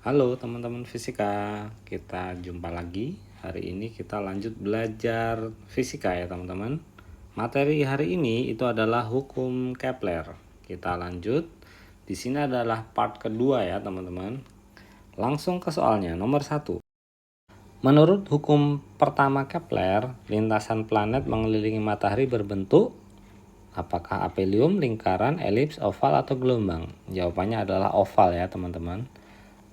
Halo teman-teman fisika, kita jumpa lagi. Hari ini kita lanjut belajar fisika ya teman-teman. Materi hari ini itu adalah hukum Kepler. Kita lanjut. Di sini adalah part kedua ya teman-teman. Langsung ke soalnya, nomor 1. Menurut hukum pertama Kepler, lintasan planet mengelilingi matahari berbentuk apakah apelium, lingkaran, elips, oval, atau gelombang? Jawabannya adalah oval ya teman-teman.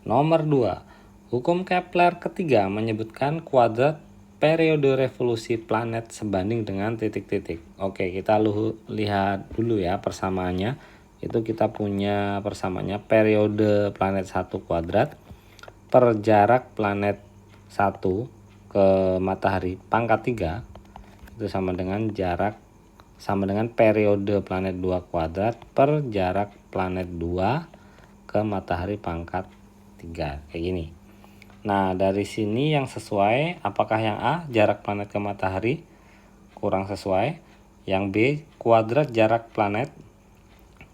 Nomor 2. Hukum Kepler ketiga menyebutkan kuadrat periode revolusi planet sebanding dengan titik-titik. Oke, kita lihat dulu ya persamaannya. Itu kita punya persamaannya periode planet 1 kuadrat per jarak planet 1 ke matahari pangkat 3 itu sama dengan periode planet 2 kuadrat per jarak planet 2 ke matahari pangkat 3 kayak gini. Nah, dari sini yang sesuai apakah yang A jarak planet ke matahari? Kurang sesuai. Yang B kuadrat jarak planet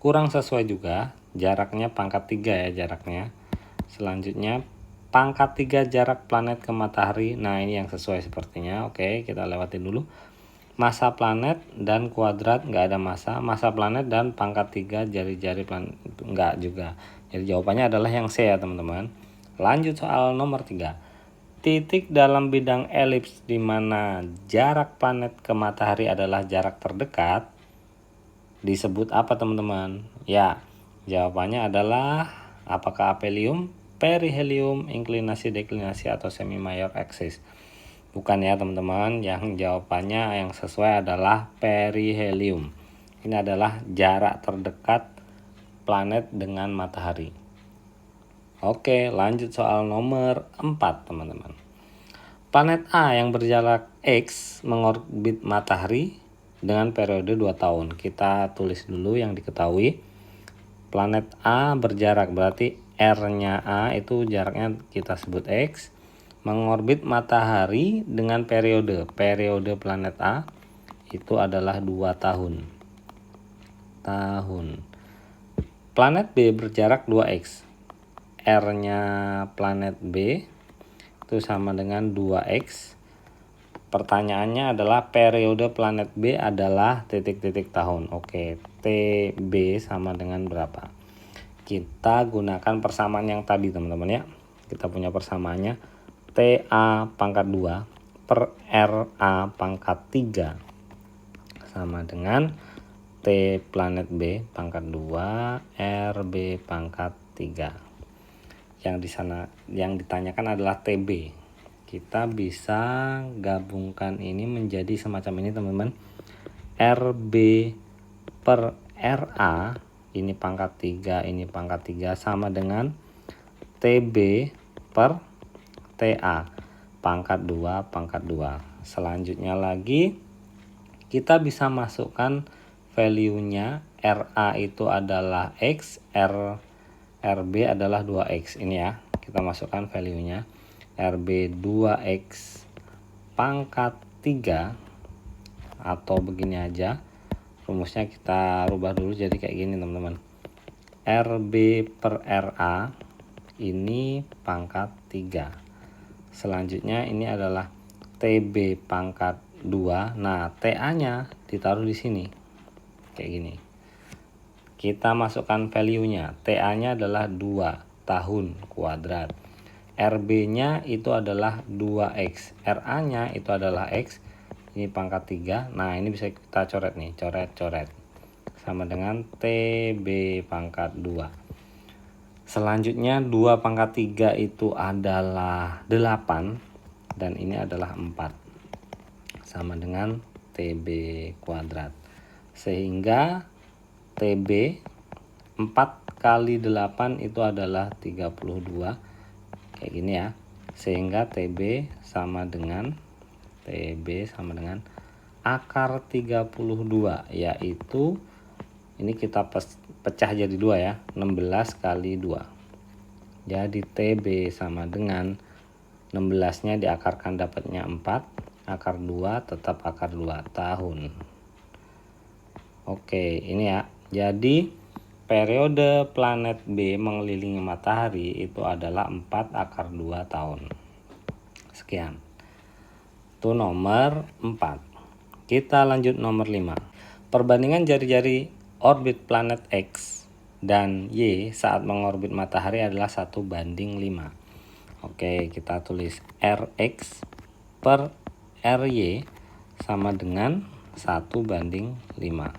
kurang sesuai juga. Jaraknya pangkat 3 ya jaraknya. Selanjutnya pangkat 3 jarak planet ke matahari. Nah, ini yang sesuai sepertinya. Oke, kita lewatin dulu. Masa planet dan kuadrat nggak ada masa planet dan pangkat 3 jari-jari planet nggak juga. Jadi jawabannya adalah yang C ya teman-teman. Lanjut soal nomor 3. Titik dalam bidang elips di mana jarak planet ke matahari adalah jarak terdekat disebut apa teman-teman? Ya, jawabannya adalah apakah apelium, perihelium, inklinasi deklinasi atau semi mayor axis. Bukan ya teman-teman, yang jawabannya yang sesuai adalah perihelium. Ini adalah jarak terdekat planet dengan matahari. Oke, lanjut soal nomor 4 teman-teman. Planet A yang berjarak X mengorbit matahari dengan periode 2 tahun. Kita tulis dulu yang diketahui. Planet A berjarak berarti R-nya A itu jaraknya kita sebut X. Mengorbit matahari dengan periode planet A itu adalah 2 tahun. Planet B berjarak 2X. R-nya planet B itu sama dengan 2X. Pertanyaannya adalah periode planet B adalah titik-titik tahun. Oke, TB sama dengan berapa? Kita gunakan persamaan yang tadi teman-teman ya. Kita punya persamaannya TA pangkat 2 per RA pangkat 3 sama dengan T planet B pangkat 2 RB pangkat 3. Yang ditanyakan adalah TB. Kita bisa gabungkan ini menjadi semacam ini teman-teman. RB per RA ini pangkat 3, ini pangkat 3 sama dengan TB per TA pangkat 2 pangkat 2. Selanjutnya lagi kita bisa masukkan value-nya. RA itu adalah X, RB adalah 2X. Ini ya, kita masukkan value-nya. RB 2X pangkat 3 atau begini aja. Rumusnya kita rubah dulu jadi kayak gini teman-teman. RB per RA ini pangkat 3. Selanjutnya ini adalah TB pangkat 2. Nah, TA-nya ditaruh di sini. Kayak gini. Kita masukkan value-nya. TA-nya adalah 2 tahun kuadrat. RB-nya itu adalah 2X. RA-nya itu adalah X. Ini pangkat 3. Nah, ini bisa kita coret nih. Coret. Sama dengan TB pangkat 2. Selanjutnya 2 pangkat 3 itu adalah 8. Dan ini adalah 4. Sama dengan TB kuadrat. Sehingga TB 4 kali 8 itu adalah 32. Kayak gini ya. Sehingga TB sama dengan akar 32, yaitu ini kita pecah jadi 2 ya. 16 kali 2. Jadi TB sama dengan 16-nya diakarkan dapatnya 4. Akar 2 tetap akar 2 tahun. Oke, ini ya. Jadi periode planet B mengelilingi matahari itu adalah 4/2 tahun. Sekian. Itu nomor 4. Kita lanjut nomor 5. Perbandingan jari-jari orbit planet X dan Y saat mengorbit matahari adalah 1:5. Oke, kita tulis Rx per Ry sama dengan 1:5.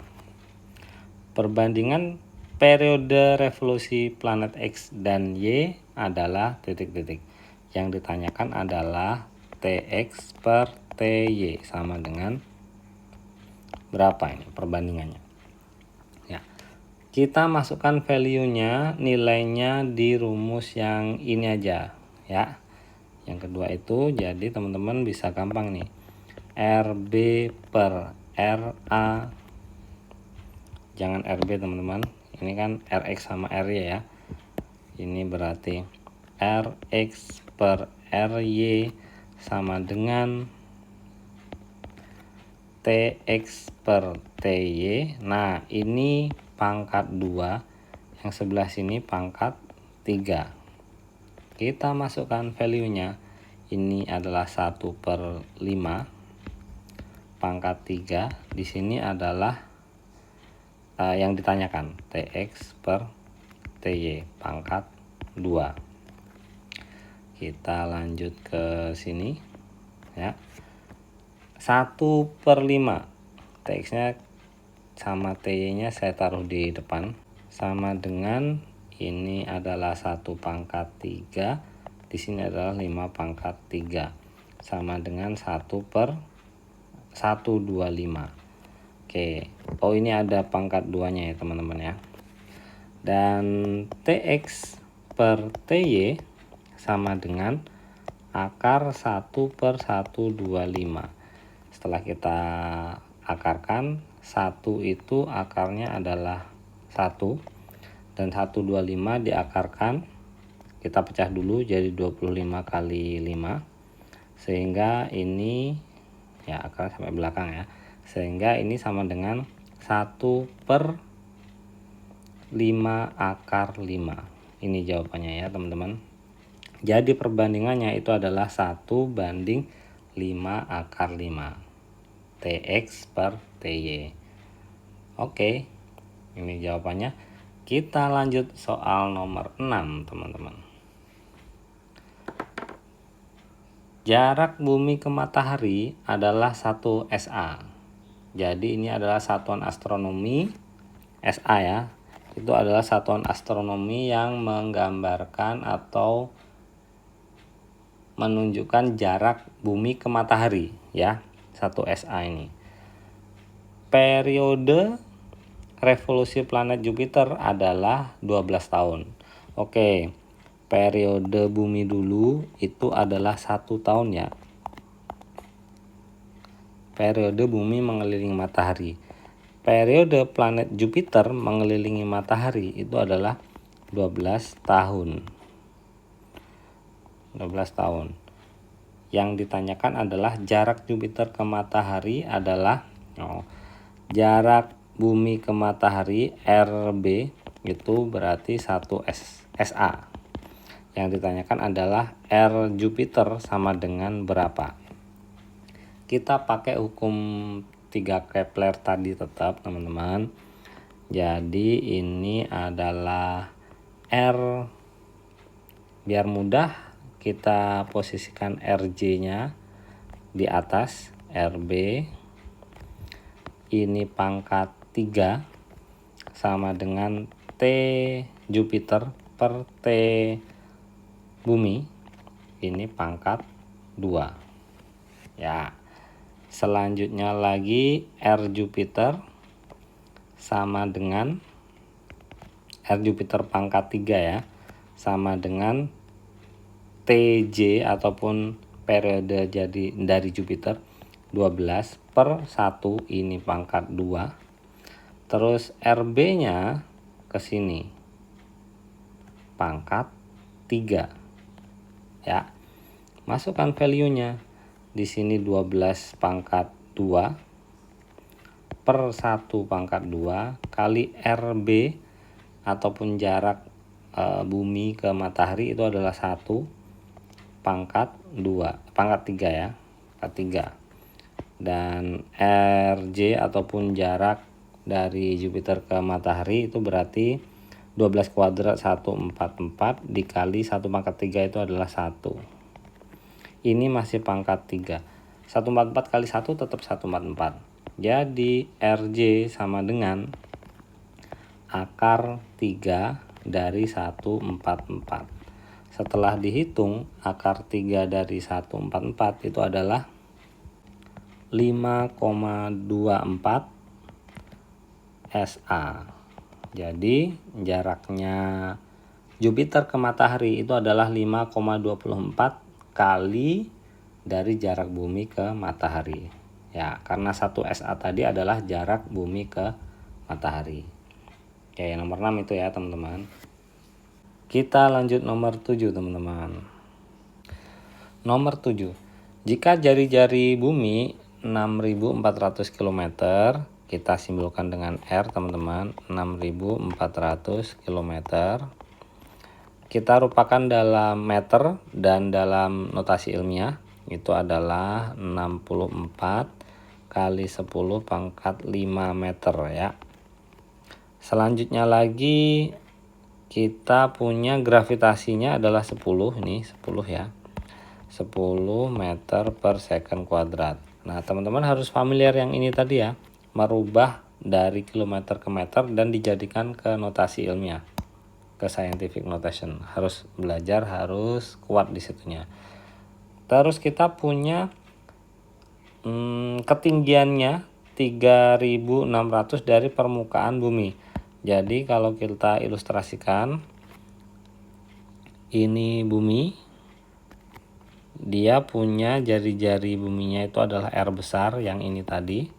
Perbandingan periode revolusi planet X dan Y adalah titik-titik. Yang ditanyakan adalah Tx per Ty sama dengan berapa ini perbandingannya. Ya. Kita masukkan value-nya, nilainya di rumus yang ini aja ya. Yang kedua itu jadi teman-teman bisa gampang nih. RB per RA, jangan RB teman-teman, ini kan RX sama RY ya. Ini berarti RX per RY sama dengan TX per TY. Nah ini pangkat 2, yang sebelah sini pangkat 3. Kita masukkan value-nya, ini adalah 1/5 pangkat 3. Di sini adalah yang ditanyakan Tx per Ty pangkat 2. Kita lanjut ke sini ya. 1/5 Tx-nya sama Ty-nya saya taruh di depan sama dengan ini adalah 1/3, di sini adalah 5/3 sama dengan 1/125. Oke, oh ini ada pangkat 2-nya ya teman-teman ya. Dan Tx per Ty sama dengan akar 1/125. Setelah kita akarkan, 1 itu akarnya adalah 1 dan 125 diakarkan, kita pecah dulu jadi 25 kali 5, sehingga ini ya akar sampai belakang ya, sehingga ini sama dengan 1/5 akar 5. Ini jawabannya ya teman-teman. Jadi perbandingannya itu adalah 1:5 akar 5 Tx per Ty. Oke, ini jawabannya. Kita lanjut soal nomor 6 teman-teman. Jarak bumi ke matahari adalah 1 SA. Jadi ini adalah satuan astronomi SA ya. Itu adalah satuan astronomi yang menggambarkan atau menunjukkan jarak bumi ke matahari ya. 1 SA ini. Periode revolusi planet Jupiter adalah 12 tahun. Oke, periode bumi dulu itu adalah 1 tahun ya. Periode bumi mengelilingi matahari. Periode planet Jupiter mengelilingi matahari itu adalah 12 tahun. 12 tahun. Yang ditanyakan adalah jarak Jupiter ke matahari adalah jarak bumi ke matahari RB itu berarti 1 SA. Yang ditanyakan adalah R Jupiter sama dengan berapa. Kita pakai hukum 3 Kepler tadi tetap teman-teman. Jadi ini adalah R, biar mudah kita posisikan RJ-nya di atas RB. Ini pangkat 3 sama dengan T Jupiter per T bumi, ini pangkat 2 ya. Selanjutnya lagi R Jupiter sama dengan R Jupiter pangkat 3 ya, sama dengan TJ ataupun periode jadi dari Jupiter 12/1, ini pangkat 2. Terus RB-nya ke sini pangkat 3. Ya. Masukkan value-nya. Di sini 12 pangkat 2 per 1 pangkat 2 kali RB ataupun jarak bumi ke matahari itu adalah 1 pangkat 3 ya, pangkat 3. Dan RJ ataupun jarak dari Jupiter ke matahari itu berarti 12 kuadrat 144 dikali 1 pangkat 3 itu adalah 1. Ini masih pangkat 3. 144 kali 1 tetap 144. Jadi RJ sama dengan akar 3 dari 144. Setelah dihitung, akar 3 dari 144 itu adalah 5,24 SA. Jadi jaraknya Jupiter ke matahari itu adalah 5,24 kali dari jarak bumi ke matahari. Ya, karena 1 SA tadi adalah jarak bumi ke matahari. Oke, nomor 6 itu ya, teman-teman. Kita lanjut nomor 7, teman-teman. Nomor 7. Jika jari-jari bumi 6.400 km, kita simbolkan dengan R, teman-teman. 6.400 km. Kita rupakan dalam meter dan dalam notasi ilmiah itu adalah 64 kali 10 pangkat 5 meter ya. Selanjutnya lagi kita punya gravitasinya adalah 10, ini 10 ya. 10 meter per second kuadrat. Nah, teman-teman harus familiar yang ini tadi ya. Merubah dari kilometer ke meter dan dijadikan ke notasi ilmiah. Ke scientific notation. Harus belajar, harus kuat di situnya. Terus kita punya ketinggiannya 3.600 dari permukaan bumi. Jadi kalau kita ilustrasikan, ini bumi, dia punya jari-jari buminya itu adalah R besar yang ini tadi.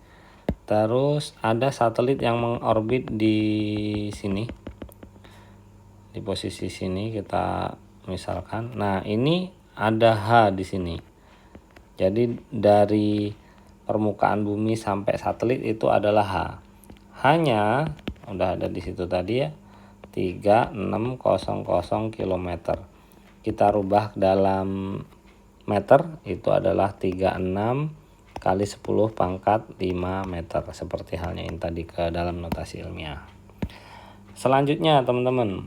Terus ada satelit yang mengorbit di sini, di posisi sini kita misalkan. Nah, ini ada H di sini. Jadi dari permukaan bumi sampai satelit itu adalah H. Hanya udah ada di situ tadi ya, 3600 km. Kita rubah dalam meter itu adalah 36 kali 10 pangkat 5 meter, seperti halnya ini tadi ke dalam notasi ilmiah. Selanjutnya teman-teman,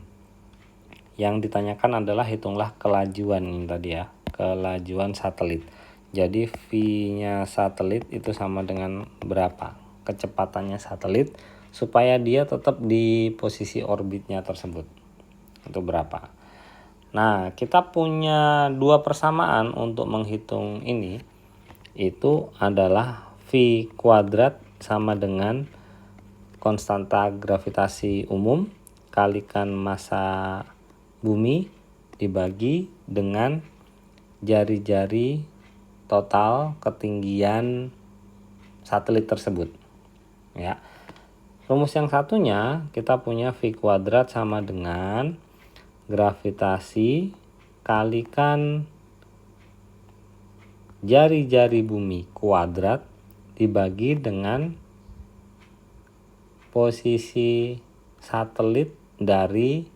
yang ditanyakan adalah hitunglah kelajuan ini tadi ya, kelajuan satelit. Jadi V-nya satelit itu sama dengan berapa kecepatannya satelit supaya dia tetap di posisi orbitnya tersebut. Itu berapa? Nah, kita punya dua persamaan untuk menghitung ini. Itu adalah V kuadrat sama dengan konstanta gravitasi umum kalikan massa bumi dibagi dengan jari-jari total ketinggian satelit tersebut. Ya. Rumus yang satunya kita punya V kuadrat sama dengan gravitasi kalikan jari-jari bumi kuadrat dibagi dengan posisi satelit dari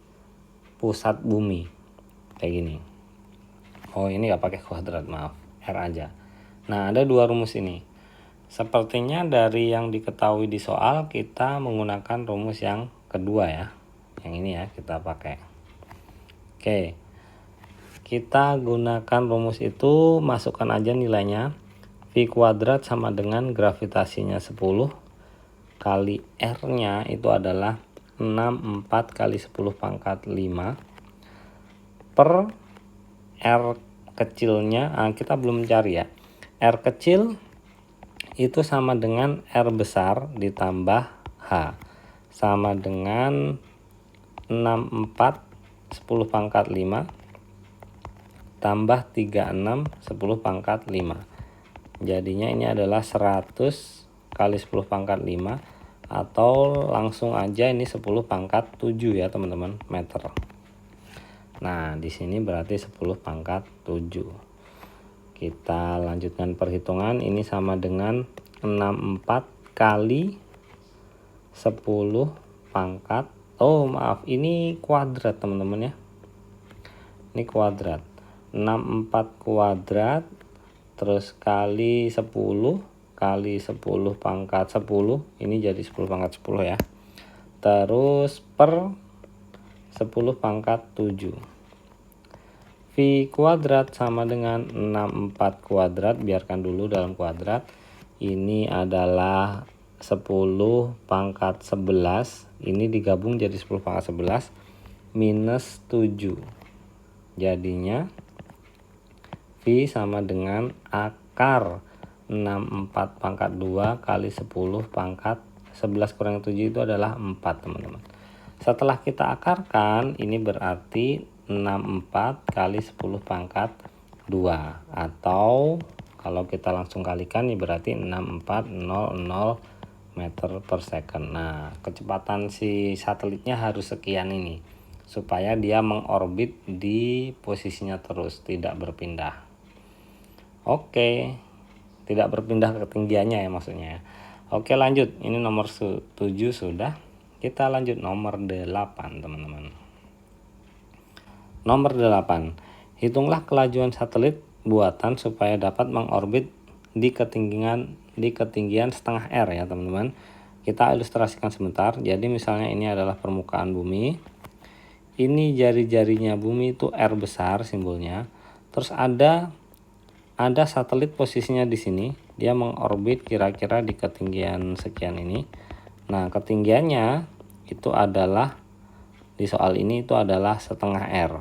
pusat bumi. Kayak gini. Oh, ini gak pakai kuadrat, maaf, R aja. Nah, ada dua rumus ini. Sepertinya dari yang diketahui di soal kita menggunakan rumus yang kedua ya. Yang ini ya kita pakai. Oke. Kita gunakan rumus itu, masukkan aja nilainya. V kuadrat sama dengan gravitasinya 10 kali R-nya itu adalah 64 kali 10 pangkat 5 per R kecilnya, kita belum cari ya. R kecil itu sama dengan R besar ditambah H, sama dengan 64 10 pangkat 5 tambah 36 10 pangkat 5. Jadinya ini adalah 100 kali 10 pangkat 5, atau langsung aja ini 10 pangkat 7 ya teman-teman, meter. Nah, di sini berarti 10 pangkat 7. Kita lanjutkan perhitungan. Ini sama dengan 64 kali 10 pangkat Oh maaf, ini kuadrat teman-teman ya. Ini kuadrat. 64 kuadrat terus kali 10 kali 10 pangkat 10, ini jadi 10 pangkat 10 ya. Terus per 10 pangkat 7. V kuadrat sama dengan 64 kuadrat, biarkan dulu dalam kuadrat. Ini adalah 10 pangkat 11, ini digabung jadi 10 pangkat 11 minus 7. Jadinya V sama dengan akar 64 pangkat 2 kali 10 pangkat 11 kurang 7 itu adalah 4 teman-teman. Setelah kita akarkan, ini berarti 64 kali 10 pangkat 2, atau kalau kita langsung kalikan ini berarti 6400 meter per second. Nah, kecepatan si satelitnya harus sekian ini supaya dia mengorbit di posisinya terus, tidak berpindah. Oke, tidak berpindah ke ketinggiannya ya maksudnya. Oke, lanjut. Ini nomor 7 sudah. Kita lanjut nomor 8 teman-teman. Nomor 8. Hitunglah kelajuan satelit buatan supaya dapat mengorbit di ketinggian setengah R ya teman-teman. Kita ilustrasikan sebentar. Jadi misalnya ini adalah permukaan bumi. Ini jari-jarinya bumi itu R besar simbolnya. Terus ada satelit posisinya di sini. Dia mengorbit kira-kira di ketinggian sekian ini. Nah, ketinggiannya itu adalah di soal ini itu adalah setengah R.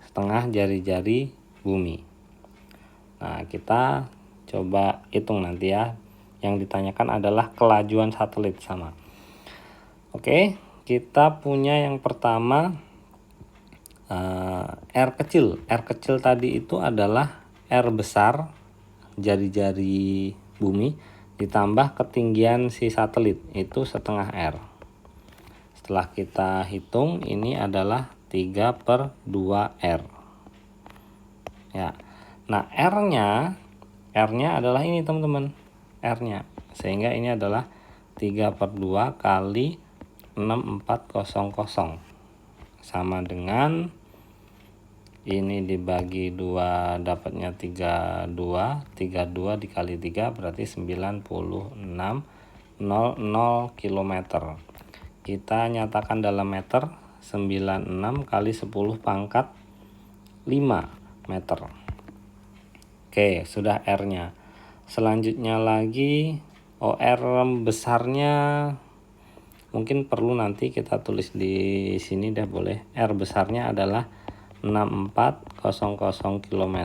Setengah jari-jari bumi. Nah, kita coba hitung nanti ya. Yang ditanyakan adalah kelajuan satelit sama. Oke. Kita punya yang pertama R kecil. R kecil tadi itu adalah R besar, jari-jari bumi, ditambah ketinggian si satelit, itu setengah R. Setelah kita hitung, ini adalah 3/2R. Ya. Nah, R-nya adalah ini teman-teman. R-nya. Sehingga ini adalah 3/2 kali 6400 sama dengan ini dibagi 2 dapatnya 32 dikali 3 berarti 9600 km. Kita nyatakan dalam meter, 96 kali 10 pangkat 5 meter. Oke, sudah R-nya. Selanjutnya lagi OR besarnya mungkin perlu nanti kita tulis di sini deh, boleh. R besarnya adalah 6400 km,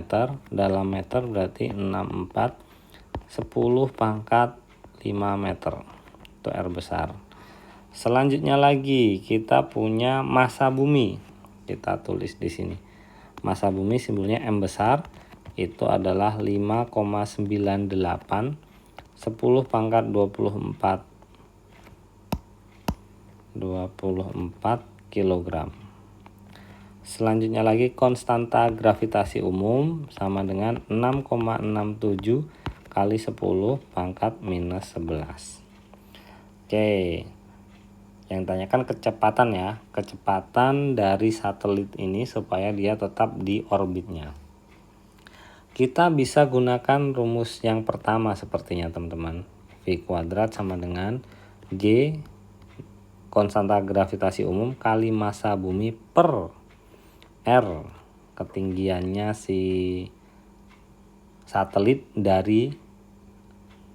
dalam meter berarti 64 10 pangkat 5 meter. Itu R besar. Selanjutnya lagi kita punya massa bumi. Kita tulis di sini. Massa bumi simbolnya M besar, itu adalah 5,98 10 pangkat 24 kg. Selanjutnya lagi konstanta gravitasi umum sama dengan 6,67 kali 10 pangkat minus 11. Oke. Yang tanyakan kecepatan ya. Kecepatan dari satelit ini supaya dia tetap di orbitnya. Kita bisa gunakan rumus yang pertama sepertinya teman-teman. V kuadrat sama dengan G konstanta gravitasi umum kali massa bumi per R, ketinggiannya si satelit dari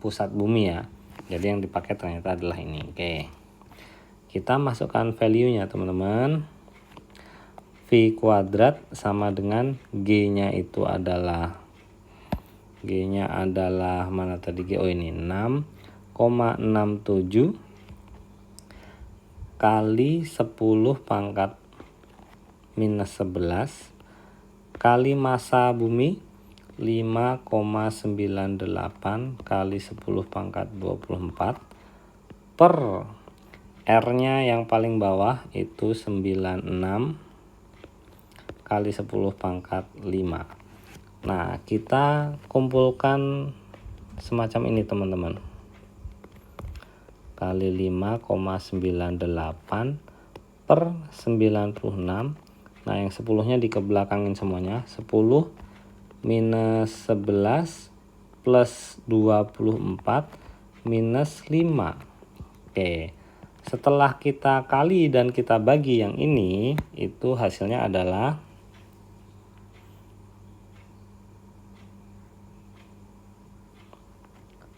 pusat bumi ya. Jadi yang dipakai ternyata adalah ini. Oke. Kita masukkan value-nya teman-teman. V kuadrat sama dengan G-nya itu adalah mana tadi G? Oh ini 6,67 kali 10 pangkat minus 11 kali massa bumi 5,98 kali 10 pangkat 24 per R-nya yang paling bawah itu 96 kali 10 pangkat 5. Nah, kita kumpulkan semacam ini teman-teman. Kali 5,98 per 96. Nah, yang 10-nya dikebelakangin semuanya. 10 minus 11 plus 24 minus 5. Oke. Setelah kita kali dan kita bagi yang ini, itu hasilnya adalah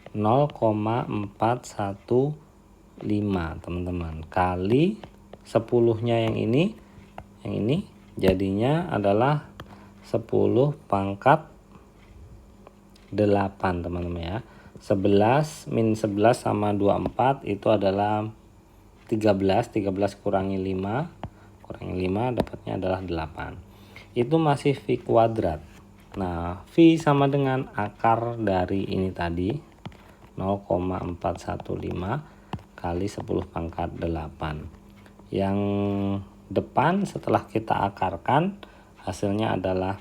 0,415 teman-teman, kali 10-nya yang ini jadinya adalah 10 pangkat 8 teman-teman ya. 11 min 11 sama 24 itu adalah 13 kurangi 5 dapatnya adalah 8. Itu masih V kuadrat. Nah, V sama dengan akar dari ini tadi, 0,415 kali 10 pangkat 8. Yang depan setelah kita akarkan hasilnya adalah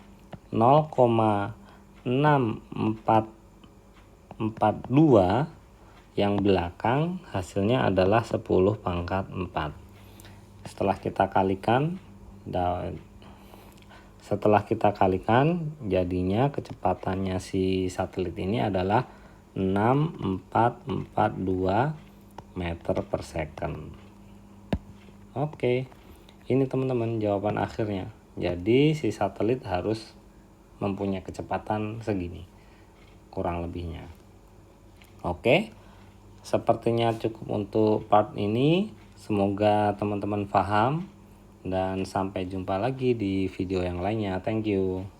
0,6442. Yang belakang hasilnya adalah 10 pangkat 4. Setelah kita kalikan jadinya kecepatannya si satelit ini adalah 6442 meter per second. Oke, ini teman-teman jawaban akhirnya. Jadi si satelit harus mempunyai kecepatan segini kurang lebihnya. Oke, sepertinya cukup untuk part ini. Semoga teman-teman paham dan sampai jumpa lagi di video yang lainnya. Thank you.